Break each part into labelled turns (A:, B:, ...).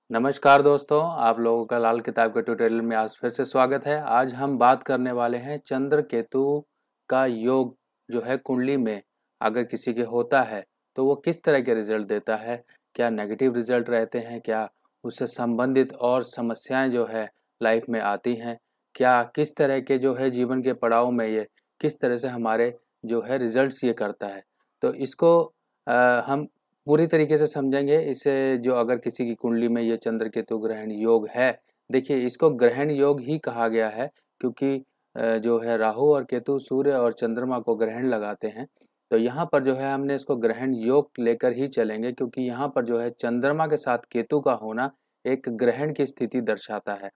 A: नमस्कार दोस्तों, आप लोगों का लाल किताब के ट्यूटोरियल में आज फिर से स्वागत है। आज हम बात करने वाले हैं चंद्र केतु का योग जो है कुंडली में अगर किसी के होता है तो वो किस तरह के रिजल्ट देता है। क्या नेगेटिव रिजल्ट रहते हैं, क्या उससे संबंधित और समस्याएं जो है लाइफ में आती हैं, क्या किस तरह के जो है जीवन के पड़ाव में ये किस तरह से हमारे जो है रिजल्ट्स ये करता है। तो इसको हम पूरी तरीके से समझेंगे इसे। जो अगर किसी की कुंडली में ये चंद्र केतु ग्रहण योग है, देखिए इसको ग्रहण योग ही कहा गया है क्योंकि जो है राहु और केतु सूर्य और चंद्रमा को ग्रहण लगाते हैं। तो यहाँ पर जो है हमने इसको ग्रहण योग लेकर ही चलेंगे क्योंकि यहाँ पर जो है चंद्रमा के साथ केतु का होना एक ग्रहण की स्थिति दर्शाता है।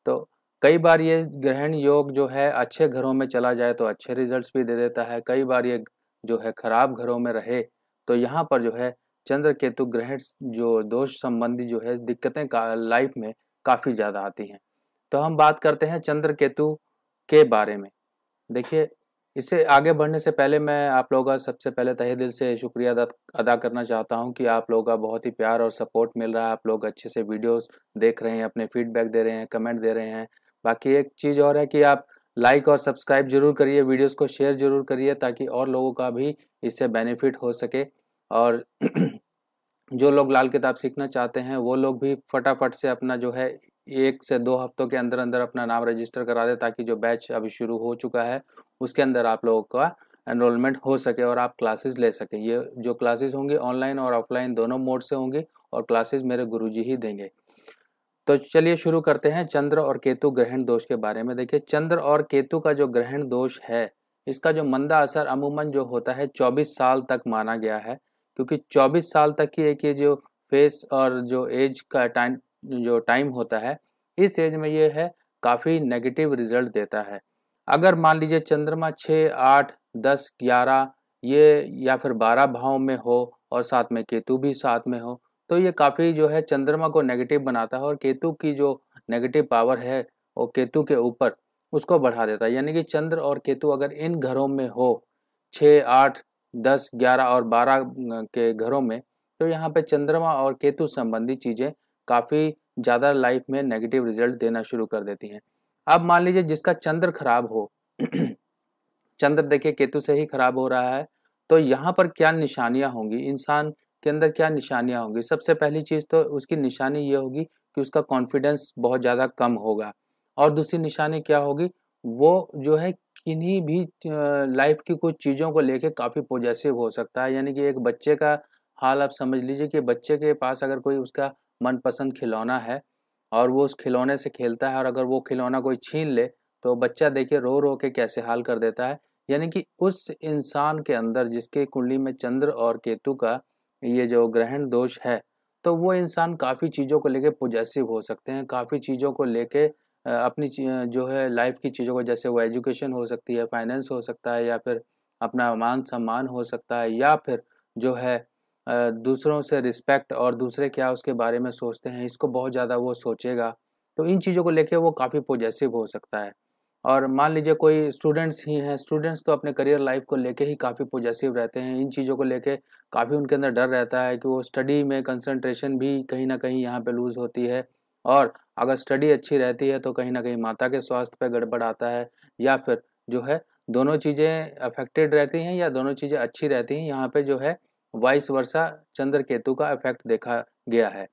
A: तो कई बार ये ग्रहण योग जो है अच्छे घरों में चला जाए तो अच्छे रिजल्ट्स भी दे देता है, कई बार ये जो है खराब घरों में रहे तो यहाँ पर जो है चंद्र केतु ग्रहण जो दोष संबंधी जो है दिक्कतें का लाइफ में काफ़ी ज़्यादा आती हैं। तो हम बात करते हैं चंद्र केतु के बारे में। देखिए, इससे आगे बढ़ने से पहले मैं आप लोगों का सबसे पहले तहे दिल से शुक्रिया अदा करना चाहता हूं कि आप लोगों का बहुत ही प्यार और सपोर्ट मिल रहा है। आप लोग अच्छे से वीडियोस देख रहे हैं, अपने फीडबैक दे रहे हैं, कमेंट दे रहे हैं। बाकी एक चीज़ और है कि आप लाइक और सब्सक्राइब जरूर करिए, वीडियोस को शेयर जरूर करिए ताकि और लोगों का भी इससे बेनिफिट हो सके। और जो लोग लाल किताब सीखना चाहते हैं वो लोग भी फटाफट से अपना जो है 1 से 2 हफ्तों के अंदर अंदर अपना नाम रजिस्टर करा दे ताकि जो बैच अभी शुरू हो चुका है उसके अंदर आप लोगों का एनरोलमेंट हो सके और आप क्लासेस ले सकें। ये जो क्लासेस होंगी ऑनलाइन और ऑफलाइन दोनों मोड से होंगी और क्लासेस मेरे गुरुजी ही देंगे। तो चलिए शुरू करते हैं चंद्र और केतु ग्रहण दोष के बारे में। देखिए, चंद्र और केतु का जो ग्रहण दोष है इसका जो मंदा असर अमूमन जो होता है 24 साल तक माना गया है क्योंकि 24 साल तक की एक ये जो फेस और जो एज का टाइम होता है, इस एज में ये है काफ़ी नेगेटिव रिजल्ट देता है। अगर मान लीजिए चंद्रमा 6, 8, 10, 11 ये या फिर 12 भाव में हो और साथ में केतु भी साथ में हो तो ये काफ़ी जो है चंद्रमा को नेगेटिव बनाता है और केतु की जो नेगेटिव पावर है वो केतु के ऊपर उसको बढ़ा देता है। यानी कि चंद्र और केतु अगर इन घरों में हो 6, 8, 10, 11 और 12 के घरों में तो यहाँ पे चंद्रमा और केतु संबंधी चीज़ें काफ़ी ज़्यादा लाइफ में नेगेटिव रिजल्ट देना शुरू कर देती हैं। अब मान लीजिए जिसका चंद्र खराब हो चंद्र देखिए केतु से ही खराब हो रहा है तो यहाँ पर क्या निशानियां होंगी, इंसान के अंदर क्या निशानियां होंगी। सबसे पहली चीज़ तो उसकी निशानी ये होगी कि उसका कॉन्फिडेंस बहुत ज़्यादा कम होगा। और दूसरी निशानी क्या होगी, वो जो है किन्हीं भी लाइफ की कुछ चीज़ों को लेके काफ़ी पॉजेसिव हो सकता है। यानी कि एक बच्चे का हाल आप समझ लीजिए कि बच्चे के पास अगर कोई उसका मनपसंद खिलौना है और वो उस खिलौने से खेलता है और अगर वो खिलौना कोई छीन ले तो बच्चा देखिए रो रो के कैसे हाल कर देता है। यानी कि उस इंसान के अंदर जिसके कुंडली में चंद्र और केतु का ये जो ग्रहण दोष है तो वो इंसान काफ़ी चीज़ों को लेके पॉजेसिव हो सकते हैं, काफ़ी चीज़ों को लेके अपनी जो है लाइफ की चीज़ों को, जैसे वो एजुकेशन हो सकती है, फाइनेंस हो सकता है या फिर अपना मान सम्मान हो सकता है या फिर जो है दूसरों से रिस्पेक्ट और दूसरे क्या उसके बारे में सोचते हैं इसको बहुत ज़्यादा वो सोचेगा। तो इन चीज़ों को लेके वो काफ़ी पॉजेसिव हो सकता है। और मान लीजिए कोई स्टूडेंट्स ही हैं, स्टूडेंट्स तो अपने करियर लाइफ को लेके ही काफ़ी पॉजेसिव रहते हैं। इन चीज़ों को लेके काफ़ी उनके अंदर डर रहता है कि वो स्टडी में कंसंट्रेशन भी कहीं ना कहीं यहाँ पे लूज़ होती है और अगर स्टडी अच्छी रहती है तो कहीं ना कहीं माता के स्वास्थ्य पे गड़बड़ आता है या फिर जो है दोनों चीज़ें अफेक्टेड रहती हैं या दोनों चीज़ें अच्छी रहती हैं। यहाँ पे जो है वाइस वर्सा चंद्र केतु का इफेक्ट देखा गया है।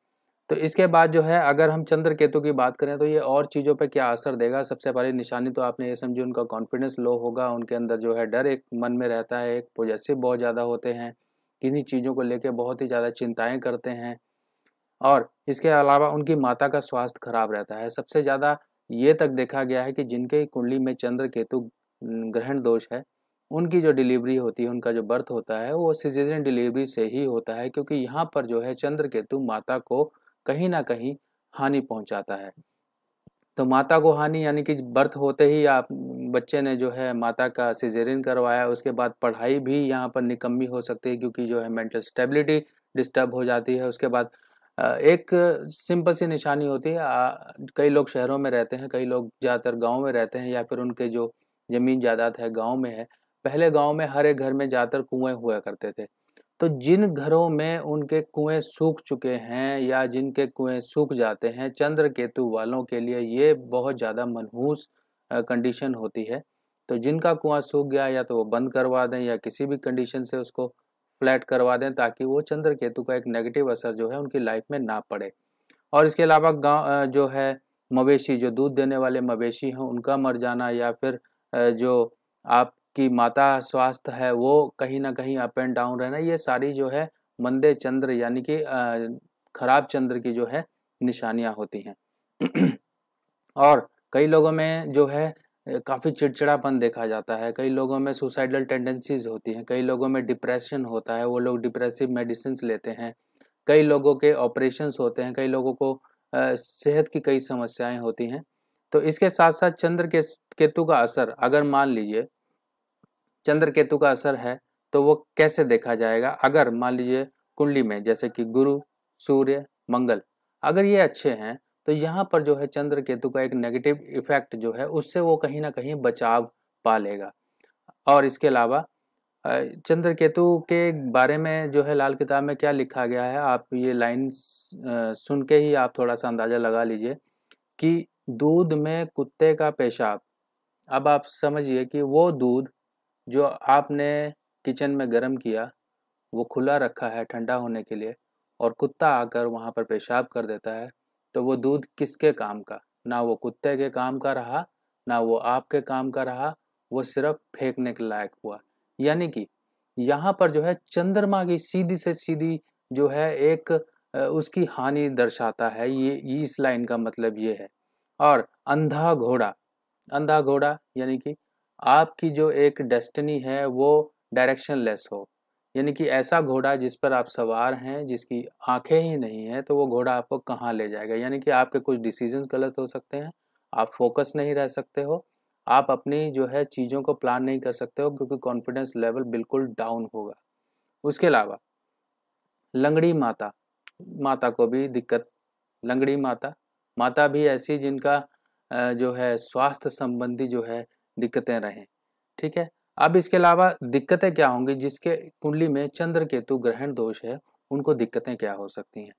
A: तो इसके बाद जो है अगर हम चंद्र केतु की बात करें तो ये और चीज़ों पे क्या असर देगा। सबसे पहली निशानी तो आपने ये समझी, उनका कॉन्फिडेंस लो होगा, उनके अंदर जो है डर एक मन में रहता है, एक पॉजेसिव बहुत ज़्यादा होते हैं, किन्हीं चीज़ों को लेके बहुत ही ज़्यादा चिंताएं करते हैं और इसके अलावा उनकी माता का स्वास्थ्य खराब रहता है। सबसे ज़्यादा ये तक देखा गया है कि जिनके कुंडली में चंद्र केतु ग्रहण दोष है उनकी जो डिलीवरी होती है, उनका जो बर्थ होता है वो सिजेरियन डिलीवरी से ही होता है क्योंकि यहाँ पर जो है चंद्र केतु माता को कहीं ना कहीं हानि पहुंचाता है। तो माता को हानि यानी कि बर्थ होते ही आप बच्चे ने जो है माता का सिजेरियन करवाया, उसके बाद पढ़ाई भी यहाँ पर निकम्मी हो सकती है क्योंकि जो है मेंटल स्टेबिलिटी डिस्टर्ब हो जाती है। उसके बाद एक सिंपल सी निशानी होती है, कई लोग शहरों में रहते हैं, कई लोग ज़्यादातर गांव में रहते हैं या फिर उनके जो ज़मीन जायदाद है गांव में है। पहले गांव में हर एक घर में ज़्यादातर कुएं हुआ करते थे तो जिन घरों में उनके कुएं सूख चुके हैं या जिनके कुएं सूख जाते हैं, चंद्र केतु वालों के लिए ये बहुत ज़्यादा मनहूस कंडीशन होती है। तो जिनका कुआं सूख गया या तो वो बंद करवा दें या किसी भी कंडीशन से उसको फ्लैट करवा दें, ताकि वो चंद्र केतु का एक नेगेटिव असर जो है उनकी लाइफ में ना पड़े। और इसके अलावा गाँव जो है मवेशी, जो दूध देने वाले मवेशी हैं उनका मर जाना, या फिर जो आपकी माता स्वास्थ्य है वो कहीं ना कहीं अप एंड डाउन रहना, ये सारी जो है मंदे चंद्र यानी कि खराब चंद्र की जो है निशानियां होती हैं। और कई लोगों में जो है काफ़ी चिड़चिड़ापन देखा जाता है, कई लोगों में सुसाइडल टेंडेंसीज होती हैं, कई लोगों में डिप्रेशन होता है, वो लोग डिप्रेसिव मेडिसिन लेते हैं, कई लोगों के ऑपरेशंस होते हैं, कई लोगों को सेहत की कई समस्याएं होती हैं। तो इसके साथ साथ चंद्र के केतु का असर, अगर मान लीजिए चंद्र केतु का असर है तो वो कैसे देखा जाएगा? अगर मान लीजिए कुंडली में जैसे कि गुरु, सूर्य, मंगल, अगर ये अच्छे हैं तो यहाँ पर जो है चंद्र केतु का एक नेगेटिव इफेक्ट जो है उससे वो कहीं ना कहीं बचाव पा लेगा। और इसके अलावा चंद्र केतु के बारे में जो है लाल किताब में क्या लिखा गया है, आप ये लाइन सुन के ही आप थोड़ा सा अंदाजा लगा लीजिए कि दूध में कुत्ते का पेशाब। अब आप समझिए कि वो दूध जो आपने किचन में गर्म किया, वो खुला रखा है ठंडा होने के लिए, और कुत्ता आकर वहाँ पर पेशाब कर देता है, तो वो दूध किसके काम का? ना वो कुत्ते के काम का रहा, ना वो आपके काम का रहा, वो सिर्फ फेंकने के लायक हुआ। यानी कि यहाँ पर जो है चंद्रमा की सीधी से सीधी जो है एक उसकी हानि दर्शाता है। ये इस लाइन का मतलब ये है। और अंधा घोड़ा, अंधा घोड़ा यानी कि आपकी जो एक डेस्टिनी है वो डायरेक्शन लेस हो, यानी कि ऐसा घोड़ा जिस पर आप सवार हैं जिसकी आंखें ही नहीं है, तो वो घोड़ा आपको कहाँ ले जाएगा? यानी कि आपके कुछ डिसीजंस गलत हो सकते हैं, आप फोकस नहीं रह सकते हो, आप अपनी जो है चीज़ों को प्लान नहीं कर सकते हो, क्योंकि कॉन्फिडेंस लेवल बिल्कुल डाउन होगा। उसके अलावा लंगड़ी माता, माता को भी दिक्कत, लंगड़ी माता, माता भी ऐसी जिनका जो है स्वास्थ्य संबंधी जो है दिक्कतें रहें। ठीक है। अब इसके अलावा दिक्कतें क्या होंगी? जिसके कुंडली में चंद्र केतु ग्रहण दोष है उनको दिक्कतें क्या हो सकती हैं?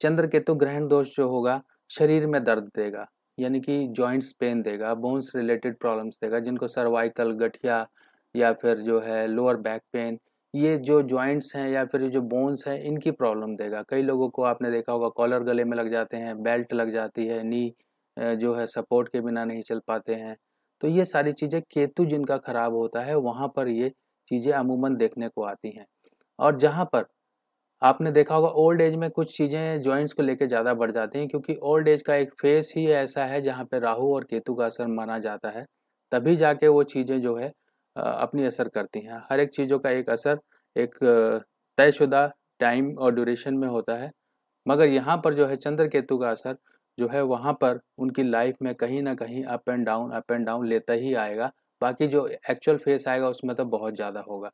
A: चंद्र केतु ग्रहण दोष जो होगा शरीर में दर्द देगा, यानी कि जॉइंट्स पेन देगा, बोन्स रिलेटेड प्रॉब्लम्स देगा, जिनको सर्वाइकल, गठिया या फिर जो है लोअर बैक पेन, ये जो जॉइंट्स हैं या फिर जो बोन्स हैं इनकी प्रॉब्लम देगा। कई लोगों को आपने देखा होगा कॉलर गले में लग जाते हैं, बेल्ट लग जाती है, नी जो है सपोर्ट के बिना नहीं चल पाते हैं। तो ये सारी चीज़ें केतु जिनका खराब होता है वहाँ पर ये चीज़ें अमूमन देखने को आती हैं। और जहाँ पर आपने देखा होगा ओल्ड एज में कुछ चीज़ें जॉइंट्स को लेके ज़्यादा बढ़ जाती हैं, क्योंकि ओल्ड एज का एक फेस ही ऐसा है जहाँ पे राहु और केतु का असर माना जाता है, तभी जाके वो चीज़ें जो है अपनी असर करती हैं। हर एक चीज़ों का एक असर एक तयशुदा टाइम और ड्यूरेशन में होता है, मगर यहाँ पर जो है चंद्र केतु का असर जो है वहाँ पर उनकी लाइफ में कहीं ना कहीं अप एंड डाउन लेता ही आएगा। बाकी जो एक्चुअल फेस आएगा उसमें तो बहुत ज़्यादा होगा।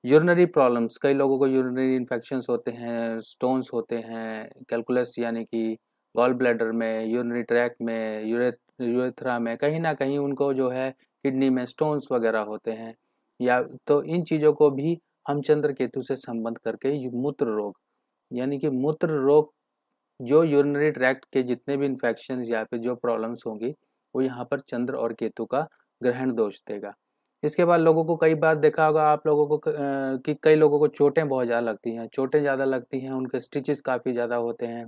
A: यूरिनरी प्रॉब्लम्स, कई लोगों को यूरिनरी इन्फेक्शंस होते हैं, स्टोन्स होते हैं, कैलकुलस यानी कि गॉल ब्लैडर में, यूरिनरी ट्रैक में, यूरेथ्रा में, कहीं ना कहीं उनको जो है किडनी में स्टोन्स वगैरह होते हैं। या तो इन चीज़ों को भी हम चंद्र केतु से संबंध करके मूत्र रोग, यानी कि मूत्र रोग, जो यूरिनरी ट्रैक्ट के जितने भी इन्फेक्शंस या फिर जो प्रॉब्लम्स होंगी वो यहाँ पर चंद्र और केतु का ग्रहण दोष देगा। इसके बाद लोगों को कई बार देखा होगा आप लोगों को कि कई लोगों को चोटें बहुत ज़्यादा लगती हैं, चोटें ज़्यादा लगती हैं, उनके स्टिचेस काफ़ी ज़्यादा होते हैं।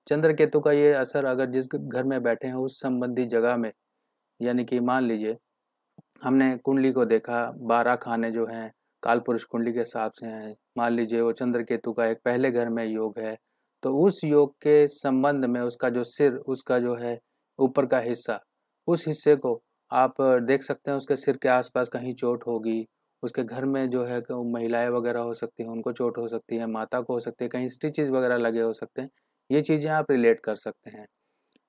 A: चंद्र केतु का ये असर अगर जिस घर में बैठे हैं उस संबंधी जगह में, यानी कि मान लीजिए हमने कुंडली को देखा, 12 खाने जो हैं काल पुरुष कुंडली के हिसाब से हैं, मान लीजिए वो चंद्र केतु का एक पहले घर में योग है, तो उस योग के संबंध में उसका जो सिर, उसका जो है ऊपर का हिस्सा, उस हिस्से को आप देख सकते हैं, उसके सिर के आसपास कहीं चोट होगी, उसके घर में जो है महिलाएं वगैरह हो सकती हैं उनको चोट हो सकती है, माता को हो सकती है, कहीं स्टिचेस वगैरह लगे हो सकते हैं। ये चीज़ें आप रिलेट कर सकते हैं।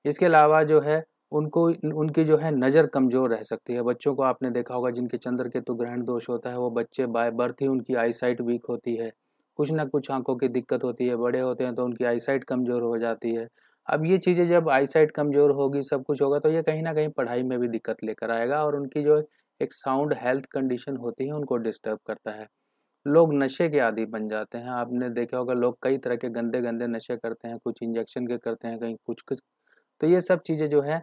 A: इसके अलावा जो है उनको, उनकी जो है नज़र कमज़ोर रह सकती है। बच्चों को आपने देखा होगा जिनके चंद्र केतु ग्रहण दोष होता है वो बच्चे बाय बर्थ ही उनकी आई साइट वीक होती है, कुछ ना कुछ आंखों की दिक्कत होती है, बड़े होते हैं तो उनकी आई साइट कमज़ोर हो जाती है। अब ये चीज़ें जब आई साइट कमज़ोर होगी, सब कुछ होगा, तो ये कहीं ना कहीं पढ़ाई में भी दिक्कत लेकर आएगा और उनकी जो एक साउंड हेल्थ कंडीशन होती है उनको डिस्टर्ब करता है। लोग नशे के आदी बन जाते हैं। आपने देखा होगा लोग कई तरह के गंदे गंदे नशे करते हैं, कुछ इंजेक्शन के करते हैं, कहीं कुछ कुछ। तो ये सब चीज़ें जो है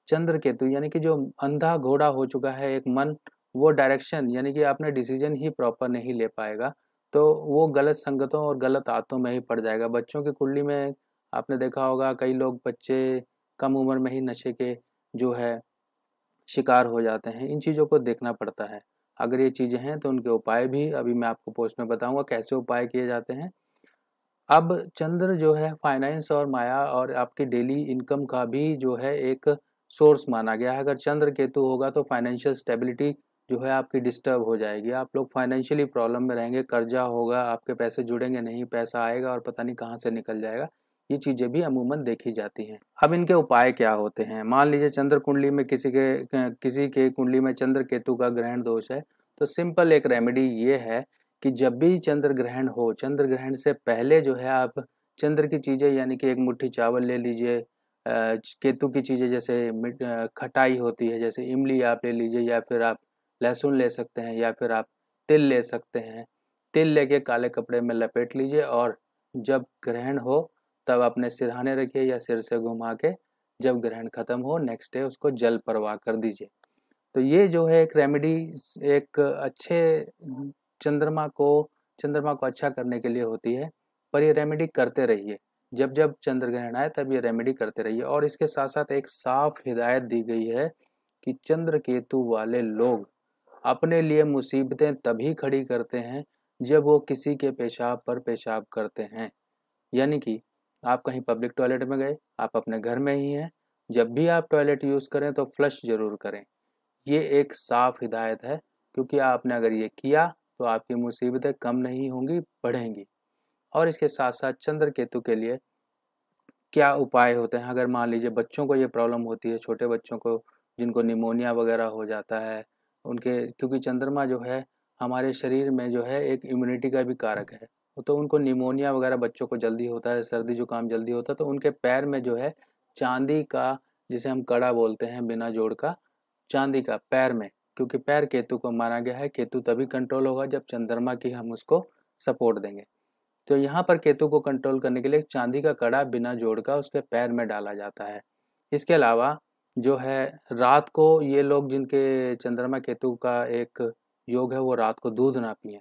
A: चंद्र केतु यानी कि जो अंधा घोड़ा हो चुका है एक मन, वो डायरेक्शन यानी कि आपने डिसीजन ही प्रॉपर नहीं ले पाएगा, तो वो गलत संगतों और गलत आदतों में ही पड़ जाएगा। बच्चों की कुंडली में आपने देखा होगा कई लोग बच्चे कम उम्र में ही नशे के जो है शिकार हो जाते हैं। इन चीज़ों को देखना पड़ता है। अगर ये चीज़ें हैं तो उनके उपाय भी अभी मैं आपको पोस्ट में बताऊंगा कैसे उपाय किए जाते हैं। अब चंद्र जो है फाइनेंस और माया और आपकी डेली इनकम का भी जो है एक सोर्स माना गया है। अगर चंद्र केतु होगा तो फाइनेंशियल स्टेबिलिटी जो है आपकी डिस्टर्ब हो जाएगी, आप लोग फाइनेंशियली प्रॉब्लम में रहेंगे, कर्जा होगा, आपके पैसे जुड़ेंगे नहीं, पैसा आएगा और पता नहीं कहाँ से निकल जाएगा। ये चीज़ें भी अमूमन देखी जाती हैं। अब इनके उपाय क्या होते हैं? मान लीजिए चंद्र कुंडली में किसी के कुंडली में चंद्र केतु का ग्रहण दोष है, तो सिंपल एक रेमेडी ये है कि जब भी चंद्र ग्रहण हो, चंद्र ग्रहण से पहले जो है आप चंद्र की चीज़ें यानी कि एक मुट्ठी चावल ले लीजिए, केतु की चीज़ें जैसे खटाई होती है जैसे इमली आप ले लीजिए, या फिर आप लहसुन ले सकते हैं, या फिर आप तिल ले सकते हैं। तिल लेके काले कपड़े में लपेट लीजिए और जब ग्रहण हो तब अपने सिरहाने रखिए या सिर से घुमा के जब ग्रहण खत्म हो नेक्स्ट डे उसको जल प्रवाह कर दीजिए। तो ये जो है एक रेमेडी एक अच्छे चंद्रमा को अच्छा करने के लिए होती है। पर ये रेमेडी करते रहिए, जब जब चंद्र ग्रहण आए तब ये रेमेडी करते रहिए। और इसके साथ साथ एक साफ हिदायत दी गई है कि चंद्र केतु वाले लोग अपने लिए मुसीबतें तभी खड़ी करते हैं जब वो किसी के पेशाब पर पेशाब करते हैं। यानी कि आप कहीं पब्लिक टॉयलेट में गए, आप अपने घर में ही हैं, जब भी आप टॉयलेट यूज़ करें तो फ्लश ज़रूर करें। ये एक साफ हिदायत है, क्योंकि आपने अगर ये किया तो आपकी मुसीबतें कम नहीं होंगी, बढ़ेंगी। और इसके साथ साथ चंद्र केतु के लिए क्या उपाय होते हैं? अगर मान लीजिए बच्चों को ये प्रॉब्लम होती है, छोटे बच्चों को जिनको निमोनिया वगैरह हो जाता है, उनके क्योंकि चंद्रमा जो है हमारे शरीर में जो है एक इम्यूनिटी का भी कारक है, तो उनको निमोनिया वगैरह बच्चों को जल्दी होता है, सर्दी जुकाम जल्दी होता है, तो उनके पैर में जो है चांदी का, जिसे हम कड़ा बोलते हैं बिना जोड़ का, चांदी का पैर में, क्योंकि पैर केतु को माना गया है। केतु तभी कंट्रोल होगा जब चंद्रमा की हम उसको सपोर्ट देंगे। तो यहाँ पर केतु को कंट्रोल करने के लिए चांदी का कड़ा बिना जोड़ का उसके पैर में डाला जाता है। इसके अलावा जो है रात को ये लोग जिनके चंद्रमा केतु का एक योग है वो रात को दूध ना पिएं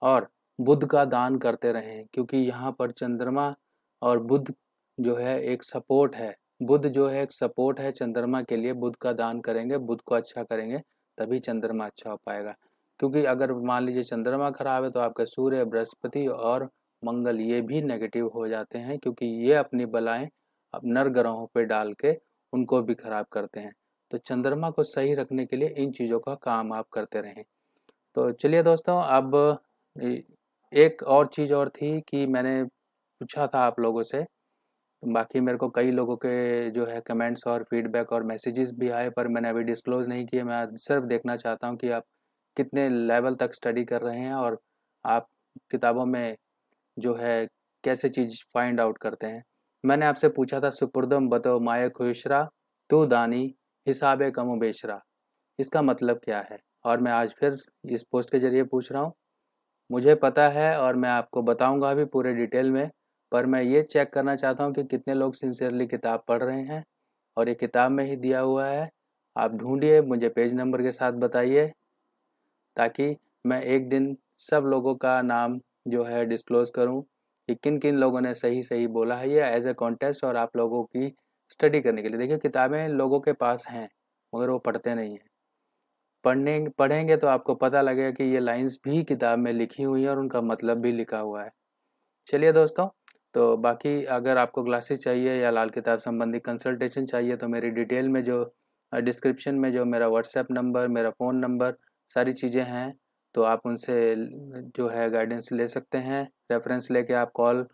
A: और बुध का दान करते रहें, क्योंकि यहाँ पर चंद्रमा और बुध जो है एक सपोर्ट है। बुध जो है एक सपोर्ट है चंद्रमा के लिए। बुध का दान करेंगे, बुध को अच्छा करेंगे, तभी चंद्रमा अच्छा हो पाएगा। क्योंकि अगर मान लीजिए चंद्रमा खराब है तो आपके सूर्य, बृहस्पति और मंगल ये भी नेगेटिव हो जाते हैं, क्योंकि ये अपनी बलाएं अब नर ग्रहों पे डाल के उनको भी खराब करते हैं। तो चंद्रमा को सही रखने के लिए इन चीज़ों का काम आप करते रहें। तो चलिए दोस्तों, अब एक और चीज़ और थी कि मैंने पूछा था आप लोगों से, बाकी मेरे को कई लोगों के जो है कमेंट्स और फीडबैक और मैसेजेस भी आए, पर मैंने अभी डिस्क्लोज़ नहीं किए। मैं सिर्फ देखना चाहता हूँ कि आप कितने लेवल तक स्टडी कर रहे हैं और आप किताबों में जो है कैसे चीज़ फाइंड आउट करते हैं। मैंने आपसे पूछा था सुपुर्दम बतो माए खुशरा तू दानी हिसाबे कमो बेशरा, इसका मतलब क्या है? और मैं आज फिर इस पोस्ट के ज़रिए पूछ रहा हूँ। मुझे पता है और मैं आपको बताऊंगा भी पूरे डिटेल में, पर मैं ये चेक करना चाहता हूँ कि कितने लोग सिंसियरली किताब पढ़ रहे हैं और ये किताब में ही दिया हुआ है। आप ढूंढिए, मुझे पेज नंबर के साथ बताइए, ताकि मैं एक दिन सब लोगों का नाम जो है डिस्क्लोज़ करूं कि किन किन लोगों ने सही सही बोला है। ये एज ए कॉन्टेस्ट और आप लोगों की स्टडी करने के लिए। देखिए किताबें लोगों के पास हैं मगर वो पढ़ते नहीं हैं। पढ़ेंगे तो आपको पता लगेगा कि ये लाइंस भी किताब में लिखी हुई हैं और उनका मतलब भी लिखा हुआ है। चलिए दोस्तों, तो बाकी अगर आपको क्लासेस चाहिए या लाल किताब संबंधी कंसल्टेशन चाहिए तो मेरी डिटेल में जो डिस्क्रिप्शन में जो मेरा व्हाट्सएप नंबर, मेरा फ़ोन नंबर, सारी चीज़ें हैं, तो आप उनसे जो है गाइडेंस ले सकते हैं। रेफरेंस लेके आप कॉल,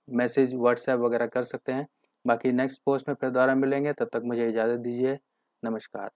A: मैसेज, व्हाट्सएप वगैरह कर सकते हैं। बाकी नेक्स्ट पोस्ट में फिर दोबारा मिलेंगे, तब तक मुझे इजाज़त दीजिए। नमस्कार।